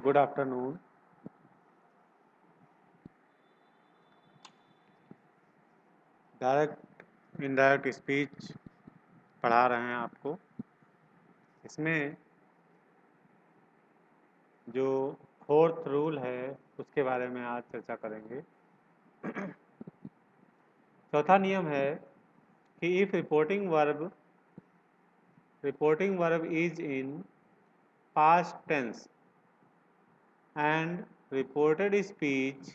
Good afternoon. Direct indirect speech पढ़ा रहे हैं आपको। इसमें जो फोर्थ रूल है उसके बारे में आज चर्चा करेंगे। चौथा नियम है कि if reporting verb is in past tense and reported speech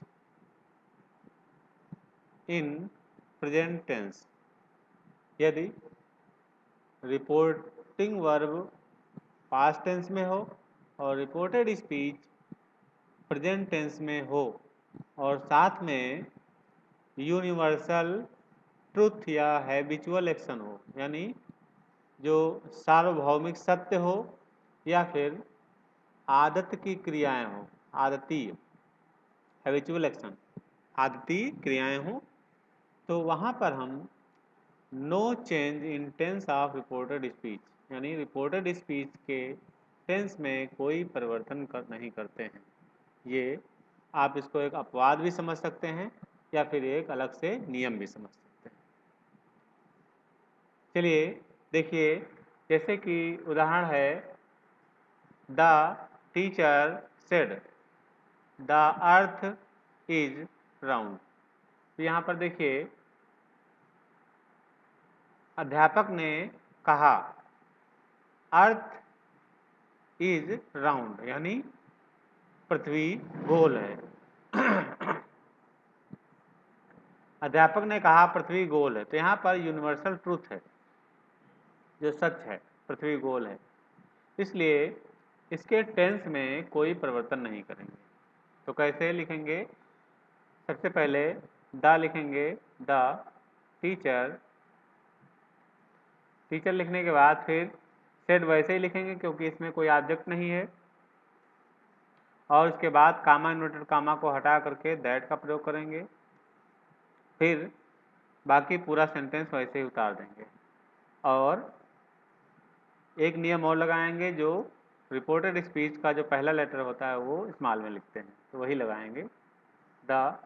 in present tense, यदि रिपोर्टिंग वर्ब पास्ट टेंस में हो और रिपोर्टेड स्पीच प्रेजेंट टेंस में हो और साथ में यूनिवर्सल ट्रुथ या हैबिचुअल एक्शन हो, यानी जो सार्वभौमिक सत्य हो या फिर आदत की क्रियाएं हो, आदतीय हैबिचुअल एक्शन, आदतीय क्रियाएं हो, तो वहाँ पर हम no change in tense of reported speech, यानी रिपोर्टेड स्पीच के टेंस में कोई परिवर्तन नहीं करते हैं। ये आप इसको एक अपवाद भी समझ सकते हैं या फिर एक अलग से नियम भी समझ सकते हैं। चलिए देखिए, जैसे कि उदाहरण है the teacher said the earth is round. तो यहाँ पर देखिए अध्यापक ने कहा अर्थ इज राउंड, यानी पृथ्वी गोल है। अध्यापक ने कहा पृथ्वी गोल है, तो यहाँ पर यूनिवर्सल ट्रूथ है, जो सच है, पृथ्वी गोल है, इसलिए इसके टेंस में कोई परिवर्तन नहीं करेंगे। तो कैसे लिखेंगे? सबसे पहले द लिखेंगे, द टीचर, टीचर लिखने के बाद फिर सेड वैसे ही लिखेंगे क्योंकि इसमें कोई ऑब्जेक्ट नहीं है, और उसके बाद कामा इन्वर्टेड कामा को हटा करके दैट का प्रयोग करेंगे, फिर बाकी पूरा सेंटेंस वैसे ही उतार देंगे। और एक नियम और लगाएंगे, जो रिपोर्टेड स्पीच का जो पहला लेटर होता है वो स्मॉल में लिखते हैं, तो वही लगाएंगे, द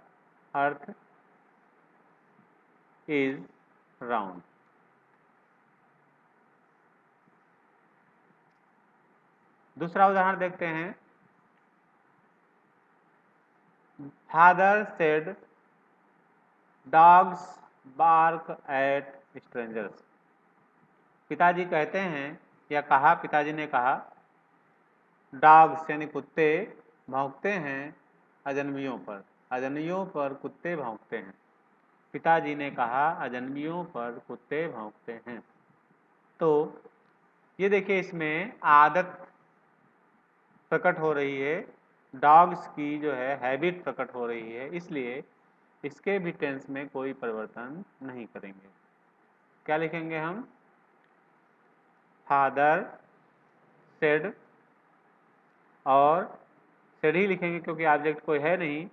अर्थ इज राउंड। दूसरा उदाहरण देखते हैं, father said dogs bark at strangers. पिताजी कहते हैं या कहा, पिताजी ने कहा डॉग्स यानी कुत्ते भौंकते हैं अजनबियों पर, अजनबियों पर कुत्ते भौंकते हैं। पिताजी ने कहा अजनबियों पर कुत्ते भौंकते हैं। तो ये देखिए इसमें आदत प्रकट हो रही है, डॉग्स की जो है हैबिट प्रकट हो रही है, इसलिए इसके भी टेंस में कोई परिवर्तन नहीं करेंगे। क्या लिखेंगे हम? फादर सेड, और सेड ही लिखेंगे क्योंकि ऑब्जेक्ट कोई है नहीं,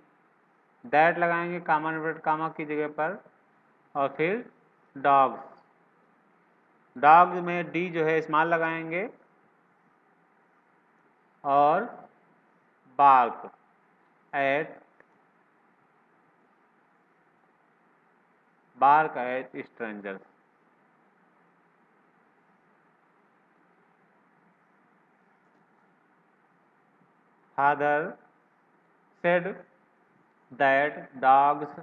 दैट लगाएंगे कामा इन्वर्टेड कामा की जगह पर, और फिर डॉग्स, डॉग्स में डी जो है स्मॉल लगाएंगे, और bark at strangers. Father said that dogs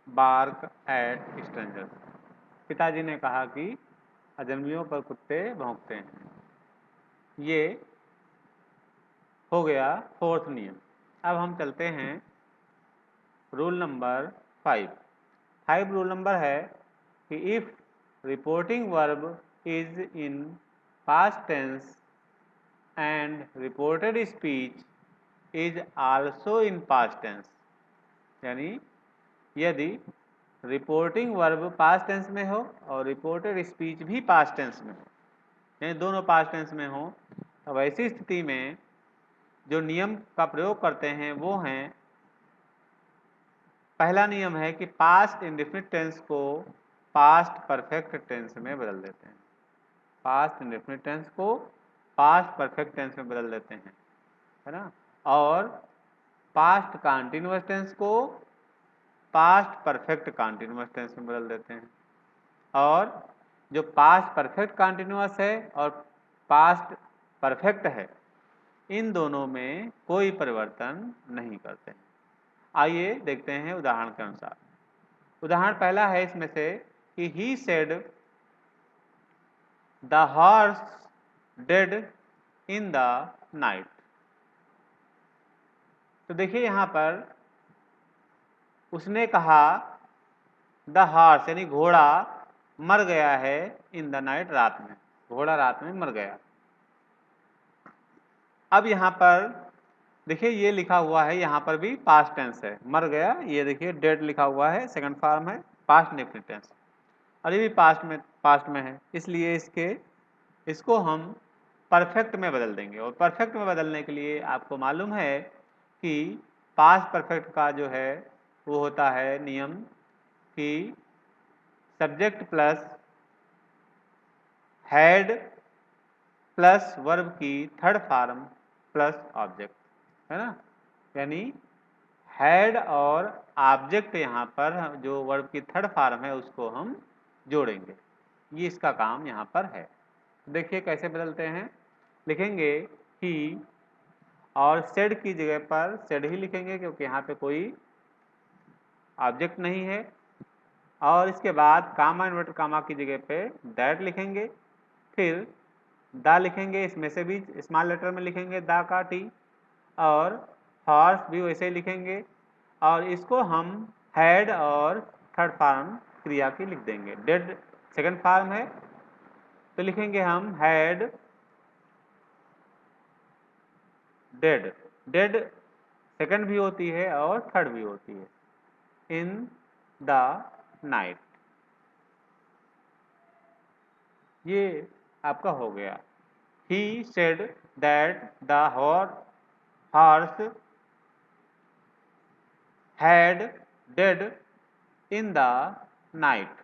bark at strangers. पिताजी ने कहा कि अजनबियों पर कुत्ते भौंकते हैं। ये हो गया फोर्थ नियम। अब हम चलते हैं रूल नंबर 5 रूल नंबर है कि if reporting verb is in past tense and reported speech is also in past tense, यानी यदि रिपोर्टिंग वर्ब पास्ट टेंस में हो और रिपोर्टेड स्पीच भी पास्ट टेंस में हो, यानी दोनों पास्ट टेंस में हो, तो ऐसी स्थिति में जो नियम का प्रयोग करते हैं वो हैं, पहला नियम है कि पास्ट इंडेफिनिट टेंस को पास्ट परफेक्ट टेंस में बदल देते हैं, पास्ट इंडेफिनिट टेंस को पास्ट परफेक्ट टेंस में बदल देते हैं, है ना। और पास्ट कंटीन्यूअस टेंस को पास्ट परफेक्ट कंटीन्यूअस टेंस में बदल देते हैं। और जो पास्ट परफेक्ट कंटीन्यूअस है और पास्ट परफेक्ट है, इन दोनों में कोई परिवर्तन नहीं करते हैं। आइए देखते हैं उदाहरण के अनुसार। उदाहरण पहला है इसमें से कि ही said the horse dead in the night. तो देखिए यहाँ पर उसने कहा द हॉर्स यानी घोड़ा मर गया है इन द नाइट, रात में, घोड़ा रात में मर गया। अब यहाँ पर देखिए ये लिखा हुआ है, यहाँ पर भी पास्ट टेंस है, मर गया, ये देखिए डेड लिखा हुआ है, सेकंड फॉर्म है, पास्ट इंडेफिनिट टेंस, और ये भी पास्ट में है, इसलिए इसको हम परफेक्ट में बदल देंगे। और परफेक्ट में बदलने के लिए आपको मालूम है कि पास्ट परफेक्ट का जो है वो होता है नियम कि subject plus had plus verb की थर्ड फॉर्म प्लस ऑब्जेक्ट, है ना। यानी हैड और ऑब्जेक्ट यहाँ पर जो वर्ब की थर्ड फॉर्म है उसको हम जोड़ेंगे, ये इसका काम यहाँ पर है। देखिए कैसे बदलते हैं, लिखेंगे ही और सेड की जगह पर सेड ही लिखेंगे क्योंकि यहाँ पे कोई ऑब्जेक्ट नहीं है, और इसके बाद कामा इन्वर्टर कामा की जगह पे दैट लिखेंगे, फिर दा लिखेंगे, इसमें से भी स्मॉल लेटर में लिखेंगे दा का टी, और हॉर्स भी वैसे ही लिखेंगे, और इसको हम हैड और थर्ड फॉर्म क्रिया की लिख देंगे। डेड सेकंड फॉर्म है तो लिखेंगे हम हैड डेड, डेड सेकंड भी होती है और थर्ड भी होती है, इन द नाइट। ये आपका हो गया। He said that the horse had dead in the night.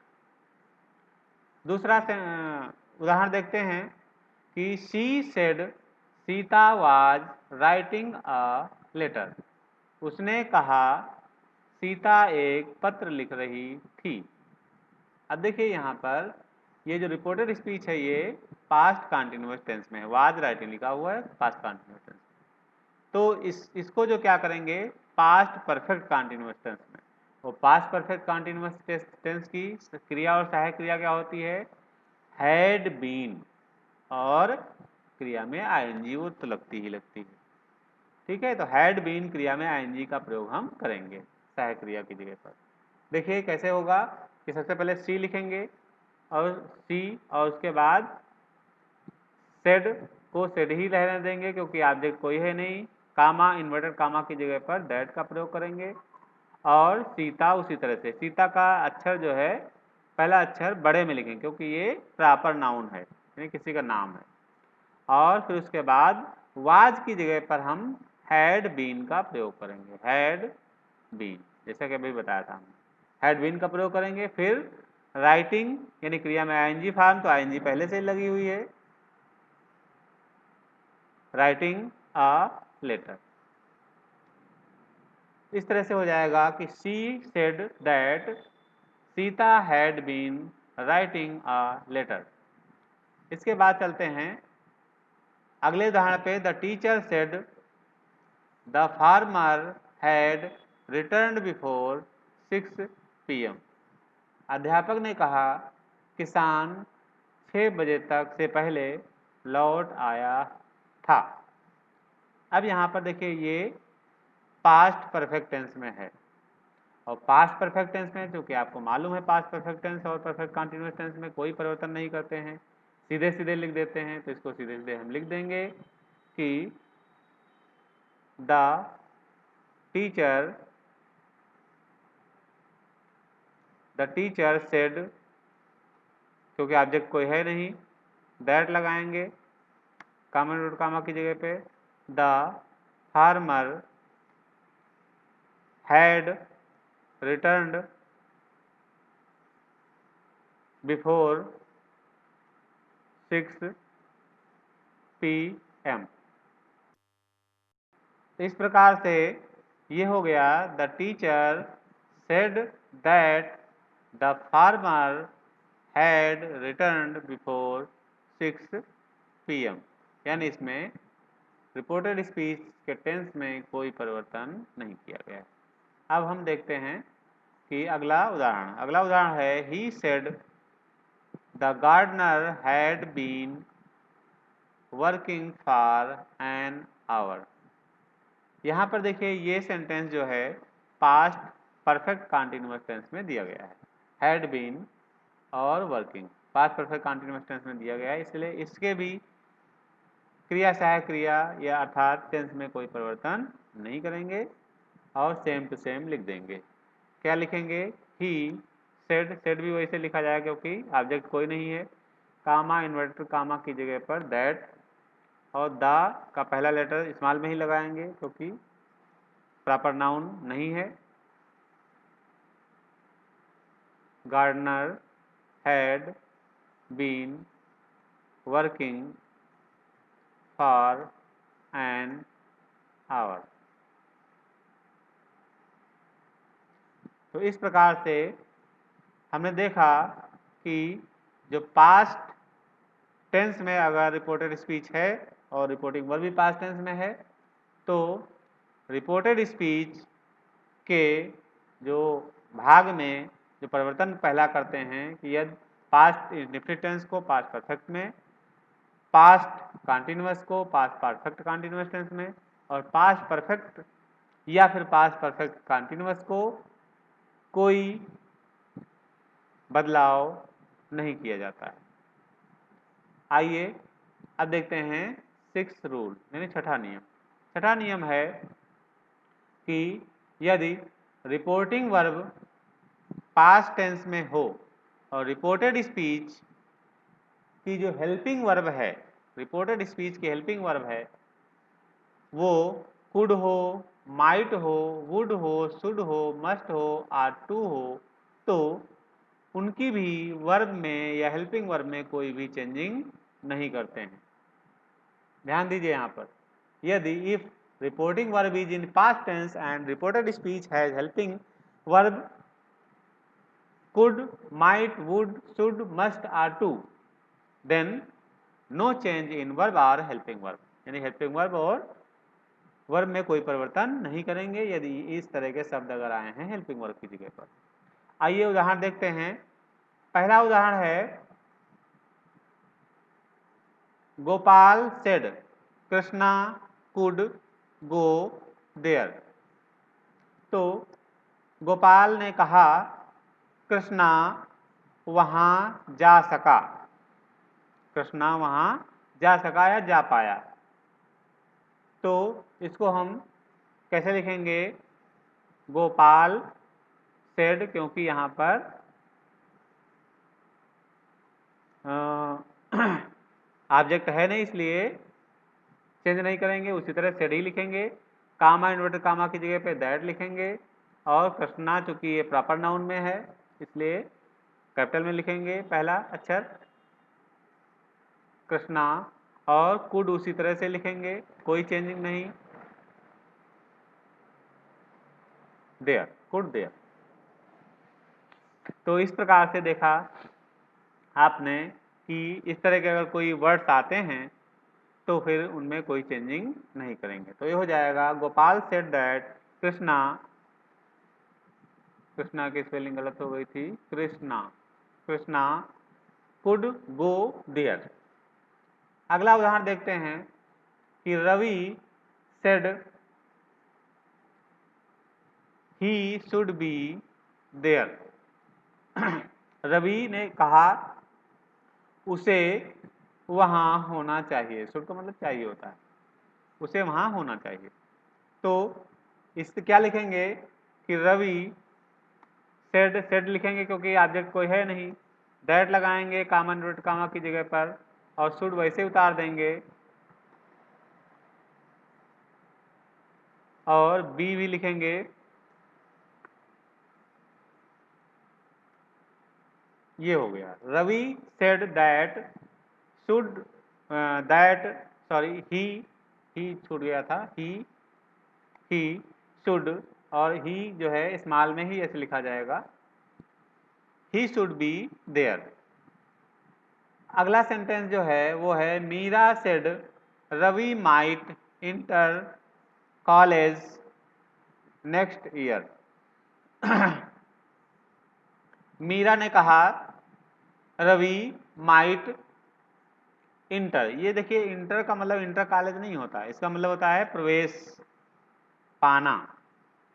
दूसरा उदाहरण देखते हैं कि she said Sita was writing a letter. उसने कहा सीता एक पत्र लिख रही थी। अब देखिए यहाँ पर ये जो रिपोर्टेड स्पीच है ये पास्ट कंटिन्यूअस टेंस में है, वाज राइटिंग लिखा हुआ है पास्ट कंटिन्यूअस टेंस। तो इसको जो क्या करेंगे पास्ट परफेक्ट कंटिन्यूअस टेंस में, वो पास्ट परफेक्ट कंटिन्यूअस टेंस की क्रिया और सहायक क्रिया क्या होती है, हैड बीन, और क्रिया में आईएनजी वो तो लगती ही लगती है, ठीक है। तो हैड बीन क्रिया में आईएनजी का प्रयोग हम करेंगे सहायक क्रिया की जगह पर। देखिए कैसे होगा कि सबसे पहले सी लिखेंगे और सी, और उसके बाद सेड को सेड ही रहने देंगे क्योंकि ऑब्जेक्ट कोई है नहीं, कामा इन्वर्टेड कामा की जगह पर दैट का प्रयोग करेंगे, और सीता उसी तरह से, सीता का अक्षर जो है पहला अक्षर बड़े में लिखेंगे क्योंकि ये प्रॉपर नाउन है यानी किसी का नाम है, और फिर उसके बाद वाज की जगह पर हम हैड बीन का प्रयोग करेंगे, हैड बीन, जैसा कि अभी बताया था हमने, हैड बीन का प्रयोग करेंगे। फिर राइटिंग यानी क्रिया में आईएनजी फॉर्म, तो आईएनजी पहले से ही लगी हुई है, राइटिंग अ लेटर। इस तरह से हो जाएगा कि she said that Sita had been writing a letter. इसके बाद चलते हैं अगले उदाहरण पे। The teacher said the farmer had return before 6 PM। अध्यापक ने कहा किसान 6 बजे तक से पहले लौट आया था। अब यहाँ पर देखिए ये पास्ट परफेक्ट टेंस में है, और पास्ट परफेक्ट टेंस में क्योंकि आपको मालूम है पास्ट परफेक्ट टेंस और परफेक्ट कंटीन्यूअस टेंस में कोई परिवर्तन नहीं करते हैं, सीधे सीधे लिख देते हैं, तो इसको सीधे सीधे हम लिख देंगे कि द टीचर सेड, क्योंकि ऑब्जेक्ट कोई है नहीं दैट लगाएंगे कामा डॉट कामा की जगह पे, the farmer had returned before 6 PM। तो इस प्रकार से ये हो गया the teacher said that the farmer had return before 6 PM, यानी इसमें रिपोर्टेड स्पीच के टेंस में कोई परिवर्तन नहीं किया गया है। अब हम देखते हैं कि अगला उदाहरण है he said the gardener had been working for an hour. यहाँ पर देखिए ये सेंटेंस जो है पास्ट परफेक्ट कॉन्टिन्यूअस टेंस में दिया गया है। हैड बीन और working past perfect continuous tense में दिया गया है, इसलिए इसके भी क्रिया सहायक क्रिया या अर्थात टेंस में कोई परिवर्तन नहीं करेंगे और सेम टू सेम लिख देंगे। क्या लिखेंगे? ही सेड भी वैसे लिखा जाएगा क्योंकि ऑब्जेक्ट कोई नहीं है। कामा इन्वर्टेड कामा की जगह पर दैट और द का पहला लेटर स्मॉल में ही लगाएंगे क्योंकि प्रॉपर नाउन नहीं है। Gardener had been working for an hour. तो इस प्रकार से हमने देखा कि जो पास्ट टेंस में अगर रिपोर्टेड स्पीच है और रिपोर्टिंग वर्ब भी पास्ट टेंस में है तो रिपोर्टेड स्पीच के जो भाग में जो परिवर्तन पहला करते हैं कि यदि पास्ट इंडेफिनिट टेंस को पास्ट परफेक्ट में, पास्ट कॉन्टिन्यूअस को पास्ट परफेक्ट कॉन्टिन्यूअस टेंस में और पास्ट परफेक्ट या फिर पास्ट परफेक्ट कॉन्टिन्यूअस को कोई बदलाव नहीं किया जाता है। आइए अब देखते हैं 6th रूल यानी छठा नियम। छठा नियम है कि यदि रिपोर्टिंग वर्ब पास्ट टेंस में हो और रिपोर्टेड स्पीच की जो हेल्पिंग वर्ब है, रिपोर्टेड स्पीच की हेल्पिंग वर्ब है वो कुड हो, माइट हो, वुड हो, शुड हो, मस्ट हो, आर टू हो, तो उनकी भी वर्ब में या हेल्पिंग वर्ब में कोई भी चेंजिंग नहीं करते हैं। ध्यान दीजिए यहाँ पर यदि if reporting verb is in past tense and reported speech has helping verb could, might, would, should, must, are to, then no change in verb or helping verb, यानी हेल्पिंग वर्ब और वर्ब में कोई परिवर्तन नहीं करेंगे यदि इस तरह के शब्द अगर आए हैं हेल्पिंग वर्ब की जगह पर। आइए उदाहरण देखते हैं। पहला उदाहरण है Gopal said Krishna could go there. तो गोपाल ने कहा कृष्णा वहां जा सका, कृष्णा वहां जा सका या जा पाया। तो इसको हम कैसे लिखेंगे? गोपाल सेड, क्योंकि यहाँ पर ऑब्जेक्ट है नहीं इसलिए चेंज नहीं करेंगे, उसी तरह सेड ही लिखेंगे। कामा इन्वर्टेड कामा की जगह पे दैट लिखेंगे और कृष्णा चूंकि ये प्रॉपर नाउन में है इसलिए कैपिटल में लिखेंगे पहला अक्षर कृष्णा, और कुड उसी तरह से लिखेंगे, कोई चेंजिंग नहीं, देयर, कुड देयर। तो इस प्रकार से देखा आपने कि इस तरह के अगर कोई वर्ड्स आते हैं तो फिर उनमें कोई चेंजिंग नहीं करेंगे। तो ये हो जाएगा गोपाल सेड दैट कृष्णा, कृष्णा की स्पेलिंग गलत हो गई थी, Krishna, Krishna could go there. अगला उदाहरण देखते हैं कि Ravi said he should be there. Ravi ने कहा उसे वहां होना चाहिए, शुड का मतलब चाहिए होता है, उसे वहां होना चाहिए। तो इस क्या लिखेंगे कि रवि सेड, सेड लिखेंगे क्योंकि ऑब्जेक्ट कोई है नहीं, दैट लगाएंगे कॉमन रूट कामा की जगह पर और शुड वैसे उतार देंगे और बी भी लिखेंगे। ये हो गया Ravi said that should that sorry ही छूट गया था, ही ही शुड, और ही जो है स्मॉल में ही ऐसे लिखा जाएगा, ही शुड बी देयर। अगला सेंटेंस जो है वो है Meera said Ravi might enter college next year. Meera ने कहा रवि माइट इंटर, ये देखिए इंटर का मतलब इंटर कॉलेज नहीं होता है, इसका मतलब होता है प्रवेश पाना।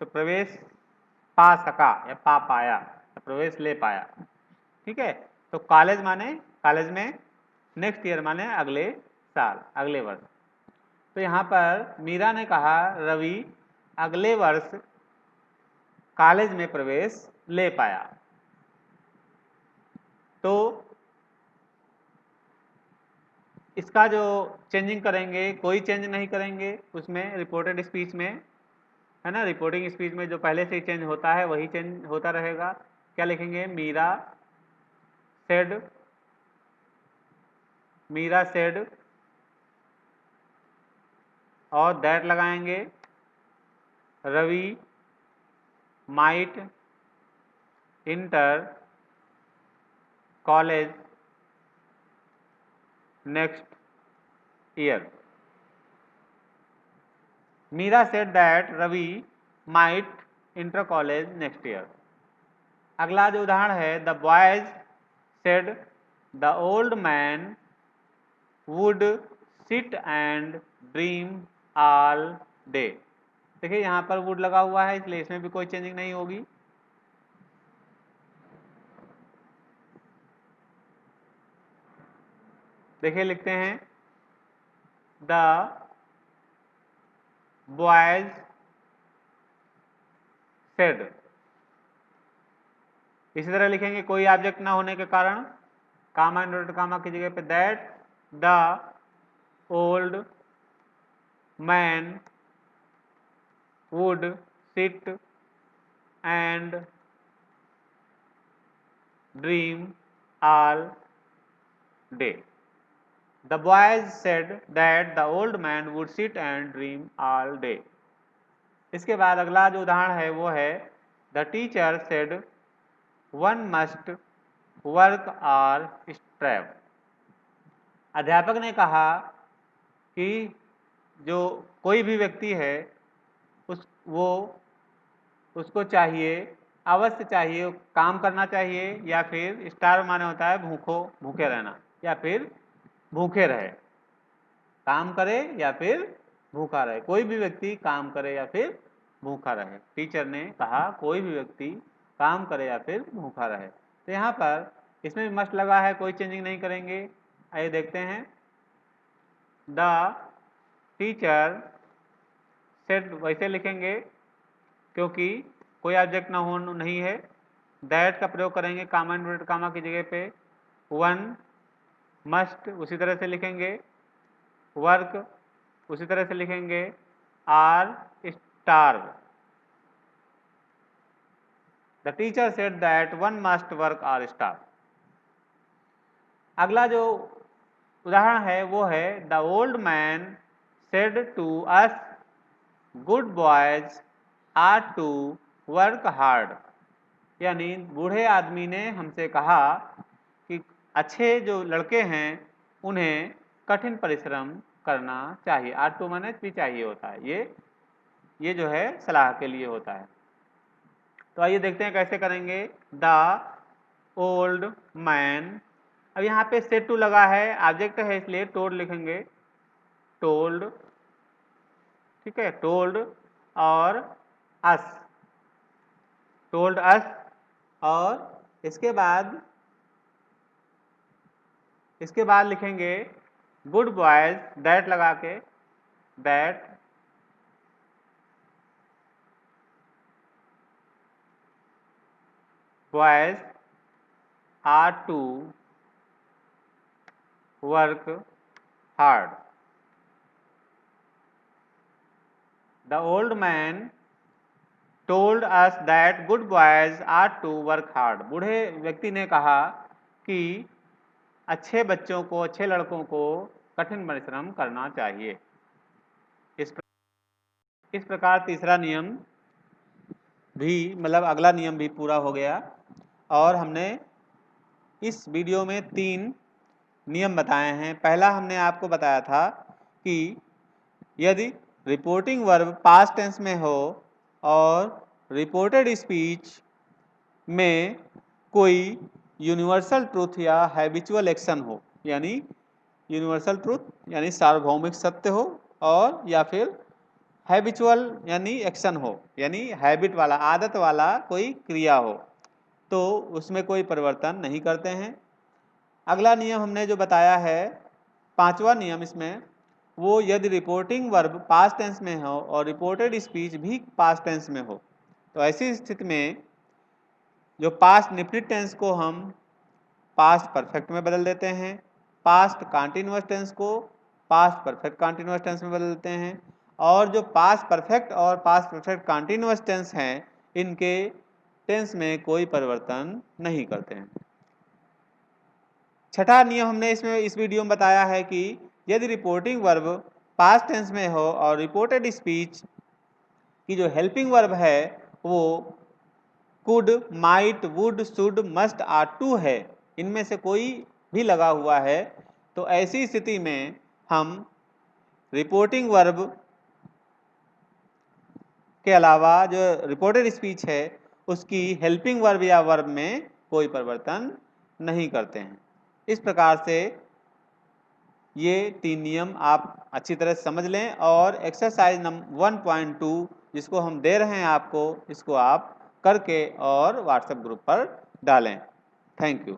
तो प्रवेश पा सका या पा पाया, तो प्रवेश ले पाया। ठीक है, तो कॉलेज माने कॉलेज में, नेक्स्ट ईयर माने अगले साल, अगले वर्ष। तो यहाँ पर मीरा ने कहा रवि अगले वर्ष कॉलेज में प्रवेश ले पाया। तो इसका जो चेंजिंग करेंगे, कोई चेंज नहीं करेंगे उसमें, रिपोर्टेड स्पीच में, है ना। रिपोर्टिंग स्पीच में जो पहले से ही चेंज होता है वही चेंज होता रहेगा। क्या लिखेंगे, मीरा सेड, मीरा सेड और दैट लगाएंगे, Ravi might enter college next year. Meera said that Ravi might enter college next year. अगला जो उदाहरण है, the boys said the old man would sit and dream all day. देखिए यहाँ पर वुड लगा हुआ है, इसलिए इसमें भी कोई चेंजिंग नहीं होगी। देखिए लिखते हैं द बॉयज सेड, इसी तरह लिखेंगे कोई ऑब्जेक्ट ना होने के कारण, कामा इन्वर्टेड कामा की जगह पे that the old man would sit and dream all day. The boys said that the old man would sit and dream all day. इसके बाद अगला जो उदाहरण है वो है The teacher said one must work or strive. अध्यापक ने कहा कि जो कोई भी व्यक्ति है उसको चाहिए, अवश्य चाहिए, काम करना चाहिए, या फिर स्टार्व माने होता है भूखे रहना, या फिर भूखे रहे, काम करे या फिर भूखा रहे। कोई भी व्यक्ति काम करे या फिर भूखा रहे। टीचर ने कहा कोई भी व्यक्ति काम करे या फिर भूखा रहे। तो यहाँ पर इसमें भी मस्ट लगा है, कोई चेंजिंग नहीं करेंगे। आइए देखते हैं, द टीचर सेड वैसे लिखेंगे क्योंकि कोई ऑब्जेक्ट ना हो नहीं है। दैट का प्रयोग करेंगे कामा इन्वर्टेड कामा की जगह पे। वन मस्ट उसी तरह से लिखेंगे, वर्क उसी तरह से लिखेंगे, or starve. The teacher said that one must work or starve. अगला जो उदाहरण है वो है the old man said to us good boys are to work hard. यानी बूढ़े आदमी ने हमसे कहा कि अच्छे जो लड़के हैं उन्हें कठिन परिश्रम करना चाहिए। आर टू माने भी चाहिए होता है, ये जो है सलाह के लिए होता है। तो आइए देखते हैं कैसे करेंगे। द ओल्ड मैन, अब यहाँ पे सेड टू लगा है, ऑब्जेक्ट है इसलिए टोल्ड लिखेंगे, टोल्ड, ठीक है, टोल्ड और अस, टोल्ड अस, और इसके बाद लिखेंगे गुड बॉयज, दैट लगा के, that boys are to work hard. The old man told us that good boys are to work hard. बूढ़े व्यक्ति ने कहा कि अच्छे बच्चों को, अच्छे लड़कों को कठिन परिश्रम करना चाहिए। इस इस प्रकार तीसरा नियम भी मतलब अगला नियम भी पूरा हो गया और हमने इस वीडियो में 3 नियम बताए हैं। पहला हमने आपको बताया था कि यदि रिपोर्टिंग वर्ब पास्ट टेंस में हो और रिपोर्टेड स्पीच में कोई यूनिवर्सल ट्रूथ या हैबिचुअल एक्शन हो, यानी यूनिवर्सल ट्रूथ यानी सार्वभौमिक सत्य हो, और या फिर हैबिचुअल यानी एक्शन हो, यानी हैबिट वाला आदत वाला कोई क्रिया हो, तो उसमें कोई परिवर्तन नहीं करते हैं। अगला नियम हमने जो बताया है, पांचवा नियम इसमें, वो यदि रिपोर्टिंग वर्ब पास्ट टेंस में हो और रिपोर्टेड स्पीच भी पास्ट टेंस में हो, तो ऐसी स्थिति में जो पास्ट इंडेफिनिट टेंस को हम पास्ट परफेक्ट में बदल देते हैं, पास्ट कंटीन्यूअस टेंस को पास्ट परफेक्ट कंटीन्यूअस टेंस में बदल देते हैं, और जो पास्ट परफेक्ट और पास्ट परफेक्ट कंटीन्यूअस टेंस हैं इनके टेंस में कोई परिवर्तन नहीं करते हैं। छठा नियम हमने इसमें इस वीडियो में बताया है कि यदि रिपोर्टिंग वर्ब पास्ट टेंस में हो और रिपोर्टेड स्पीच की जो हेल्पिंग वर्ब है वो could, might, would, should, must, are, to है, इनमें से कोई भी लगा हुआ है, तो ऐसी स्थिति में हम रिपोर्टिंग वर्ब के अलावा जो रिपोर्टेड स्पीच है उसकी हेल्पिंग वर्ब या वर्ब में कोई परिवर्तन नहीं करते हैं। इस प्रकार से ये 3 नियम आप अच्छी तरह समझ लें और एक्सरसाइज नंबर 1.2 जिसको हम दे रहे हैं आपको, इसको आप करके और व्हाट्सएप ग्रुप पर डालें। Thank you.